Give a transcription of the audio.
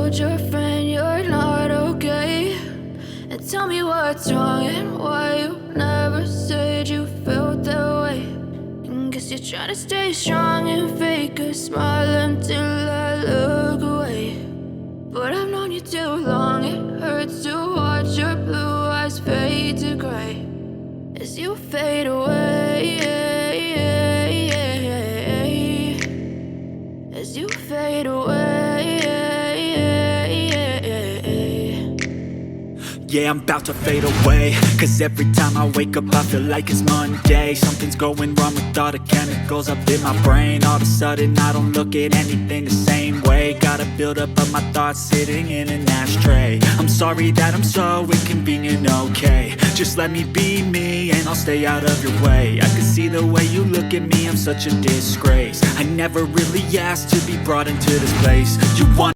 told your friend you're not okay, and tell me what's wrong and why you never said you felt that way. And guess you're trying to stay strong and fake a smile until I look away. But I've known you too long, it hurts to watch your blue eyes fade to gray as you fade away, as you fade away. Yeah, I'm about to fade away, cause every time I wake up I feel like it's Monday. Something's going wrong with all the chemicals up in my brain. All of a sudden I don't look at anything the same way. Gotta build up of my thoughts sitting in an ashtray. I'm sorry that I'm so inconvenient, okay. Just let me be me and I'll stay out of your way. I can see the way you look at me, I'm such a disgrace. I never really asked to be brought into this place. You want